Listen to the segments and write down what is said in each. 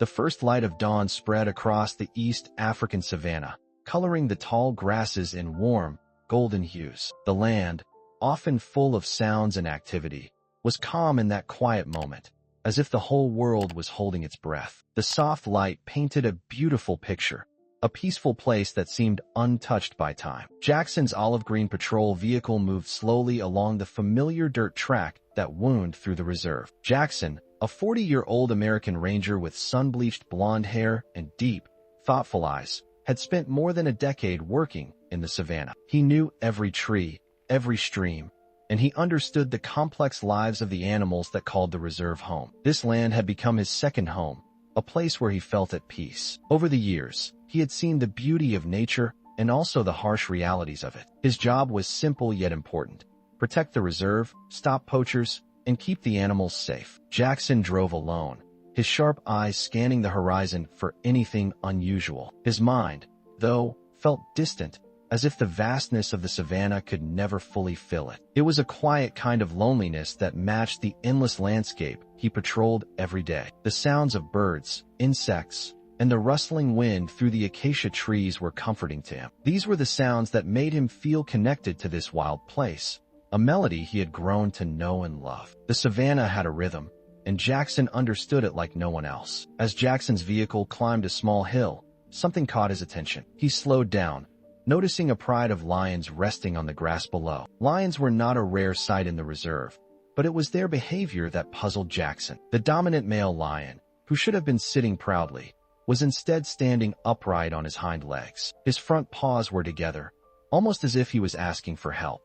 The first light of dawn spread across the East African savanna, coloring the tall grasses in warm, golden hues. The land, often full of sounds and activity, was calm in that quiet moment, as if the whole world was holding its breath. The soft light painted a beautiful picture, a peaceful place that seemed untouched by time. Jaxon's olive-green patrol vehicle moved slowly along the familiar dirt track that wound through the reserve. Jaxon, a 40-year-old American ranger with sun-bleached blonde hair and deep, thoughtful eyes, had spent more than a decade working in the savanna. He knew every tree, every stream, and he understood the complex lives of the animals that called the reserve home. This land had become his second home, a place where he felt at peace. Over the years, he had seen the beauty of nature and also the harsh realities of it. His job was simple yet important: protect the reserve, stop poachers, and keep the animals safe. Jaxon drove alone, his sharp eyes scanning the horizon for anything unusual. His mind, though, felt distant, as if the vastness of the savanna could never fully fill it. It was a quiet kind of loneliness that matched the endless landscape he patrolled every day. The sounds of birds, insects, and the rustling wind through the acacia trees were comforting to him. These were the sounds that made him feel connected to this wild place, a melody he had grown to know and love. The savanna had a rhythm, and Jaxon understood it like no one else. As Jaxon's vehicle climbed a small hill, something caught his attention. He slowed down, noticing a pride of lions resting on the grass below. Lions were not a rare sight in the reserve, but it was their behavior that puzzled Jaxon. The dominant male lion, who should have been sitting proudly, was instead standing upright on his hind legs. His front paws were together, almost as if he was asking for help.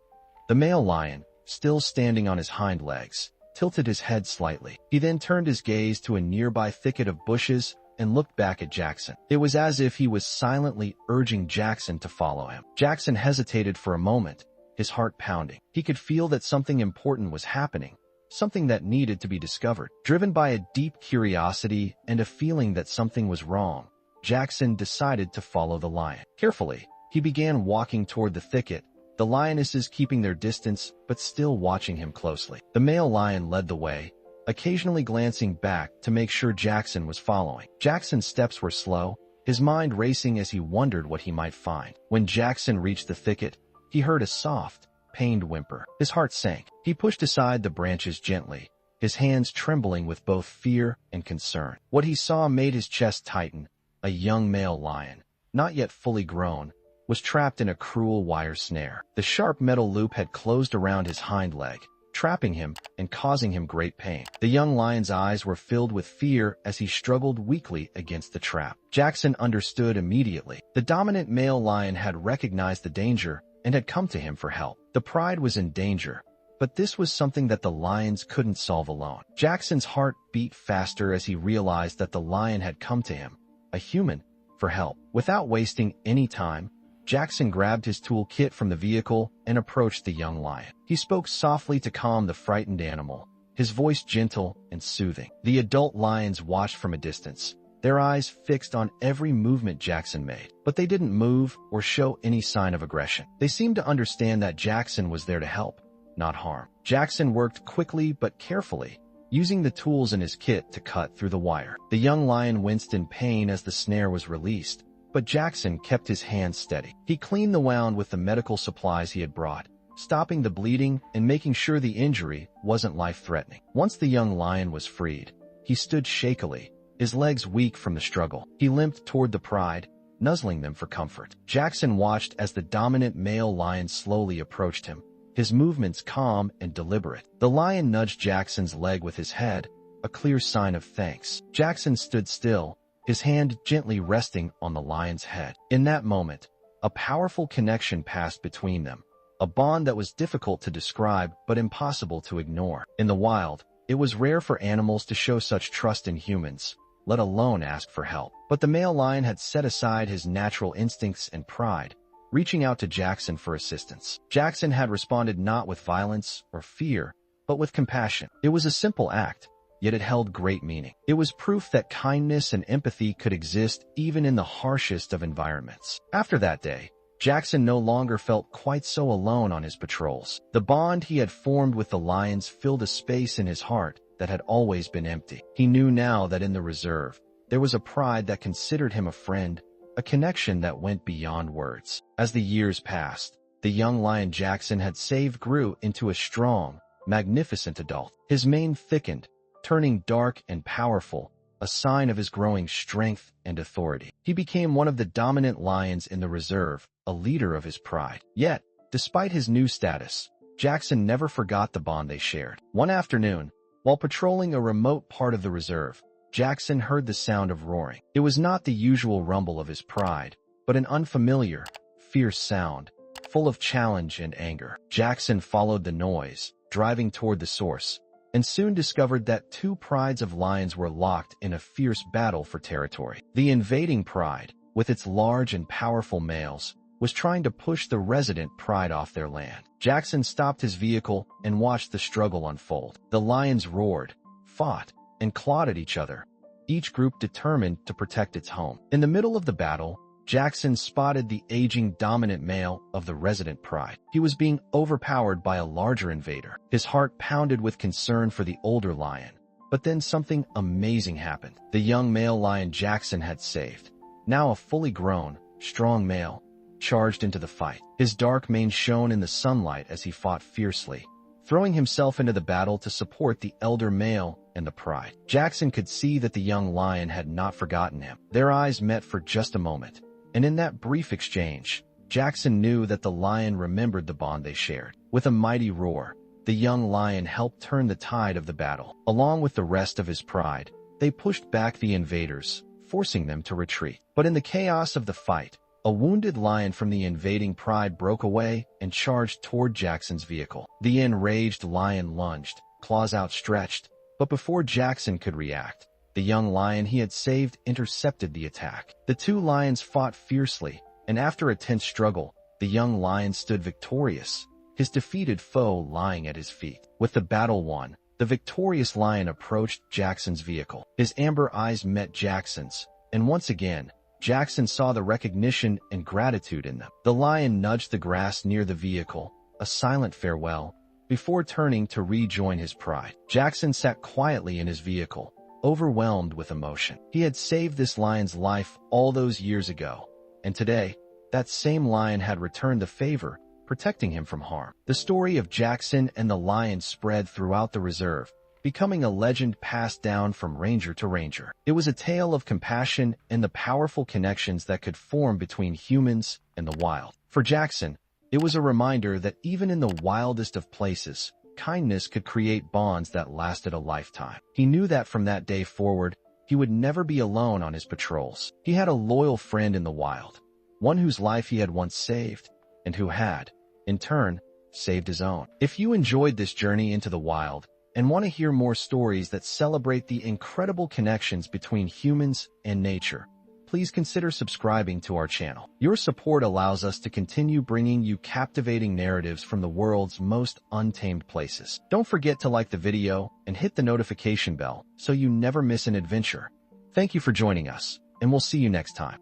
The male lion, still standing on his hind legs, tilted his head slightly. He then turned his gaze to a nearby thicket of bushes and looked back at Jaxon. It was as if he was silently urging Jaxon to follow him. Jaxon hesitated for a moment, his heart pounding. He could feel that something important was happening, something that needed to be discovered. Driven by a deep curiosity and a feeling that something was wrong, Jaxon decided to follow the lion. Carefully, he began walking toward the thicket, the lionesses keeping their distance but still watching him closely. The male lion led the way, occasionally glancing back to make sure Jaxon was following. Jaxon's steps were slow, his mind racing as he wondered what he might find. When Jaxon reached the thicket, he heard a soft, pained whimper. His heart sank. He pushed aside the branches gently, his hands trembling with both fear and concern. What he saw made his chest tighten. A young male lion, not yet fully grown, was trapped in a cruel wire snare. The sharp metal loop had closed around his hind leg, trapping him and causing him great pain. The young lion's eyes were filled with fear as he struggled weakly against the trap. Jaxon understood immediately. The dominant male lion had recognized the danger and had come to him for help. The pride was in danger, but this was something that the lions couldn't solve alone. Jaxon's heart beat faster as he realized that the lion had come to him, a human, for help. Without wasting any time, Jaxon grabbed his toolkit from the vehicle and approached the young lion. He spoke softly to calm the frightened animal, his voice gentle and soothing. The adult lions watched from a distance, their eyes fixed on every movement Jaxon made. But they didn't move or show any sign of aggression. They seemed to understand that Jaxon was there to help, not harm. Jaxon worked quickly but carefully, using the tools in his kit to cut through the wire. The young lion winced in pain as the snare was released, but Jaxon kept his hands steady. He cleaned the wound with the medical supplies he had brought, stopping the bleeding and making sure the injury wasn't life-threatening. Once the young lion was freed, he stood shakily, his legs weak from the struggle. He limped toward the pride, nuzzling them for comfort. Jaxon watched as the dominant male lion slowly approached him, his movements calm and deliberate. The lion nudged Jaxon's leg with his head, a clear sign of thanks. Jaxon stood still, his hand gently resting on the lion's head. In that moment, a powerful connection passed between them, a bond that was difficult to describe but impossible to ignore. In the wild, it was rare for animals to show such trust in humans, let alone ask for help. But the male lion had set aside his natural instincts and pride, reaching out to Jaxon for assistance. Jaxon had responded not with violence or fear, but with compassion. It was a simple act, yet it held great meaning. It was proof that kindness and empathy could exist even in the harshest of environments. After that day, Jaxon no longer felt quite so alone on his patrols. The bond he had formed with the lions filled a space in his heart that had always been empty. He knew now that in the reserve, there was a pride that considered him a friend, a connection that went beyond words. As the years passed, the young lion Jaxon had saved grew into a strong, magnificent adult. His mane thickened, turning dark and powerful, a sign of his growing strength and authority. He became one of the dominant lions in the reserve, a leader of his pride. Yet, despite his new status, Jaxon never forgot the bond they shared. One afternoon, while patrolling a remote part of the reserve, Jaxon heard the sound of roaring. It was not the usual rumble of his pride, but an unfamiliar, fierce sound, full of challenge and anger. Jaxon followed the noise, driving toward the source, and soon discovered that two prides of lions were locked in a fierce battle for territory. The invading pride, with its large and powerful males, was trying to push the resident pride off their land. Jaxon stopped his vehicle and watched the struggle unfold. The lions roared, fought, and clawed at each other, each group determined to protect its home. In the middle of the battle, Jaxon spotted the aging dominant male of the resident pride. He was being overpowered by a larger invader. His heart pounded with concern for the older lion. But then something amazing happened. The young male lion Jaxon had saved, now a fully grown, strong male, charged into the fight. His dark mane shone in the sunlight as he fought fiercely, throwing himself into the battle to support the elder male and the pride. Jaxon could see that the young lion had not forgotten him. Their eyes met for just a moment, and in that brief exchange, Jaxon knew that the lion remembered the bond they shared. With a mighty roar, the young lion helped turn the tide of the battle. Along with the rest of his pride, they pushed back the invaders, forcing them to retreat. But in the chaos of the fight, a wounded lion from the invading pride broke away and charged toward Jaxon's vehicle. The enraged lion lunged, claws outstretched, but before Jaxon could react, the young lion he had saved intercepted the attack. The two lions fought fiercely, and after a tense struggle, the young lion stood victorious, his defeated foe lying at his feet. With the battle won, the victorious lion approached Jaxon's vehicle. His amber eyes met Jaxon's, and once again, Jaxon saw the recognition and gratitude in them. The lion nudged the grass near the vehicle, a silent farewell, before turning to rejoin his pride. Jaxon sat quietly in his vehicle, overwhelmed with emotion. He had saved this lion's life all those years ago, and today, that same lion had returned the favor, protecting him from harm. The story of Jaxon and the lion spread throughout the reserve, becoming a legend passed down from ranger to ranger. It was a tale of compassion and the powerful connections that could form between humans and the wild. For Jaxon, it was a reminder that even in the wildest of places, kindness could create bonds that lasted a lifetime. He knew that from that day forward, he would never be alone on his patrols. He had a loyal friend in the wild, one whose life he had once saved, and who had, in turn, saved his own. If you enjoyed this journey into the wild, and want to hear more stories that celebrate the incredible connections between humans and nature, please consider subscribing to our channel. Your support allows us to continue bringing you captivating narratives from the world's most untamed places. Don't forget to like the video and hit the notification bell so you never miss an adventure. Thank you for joining us, and we'll see you next time.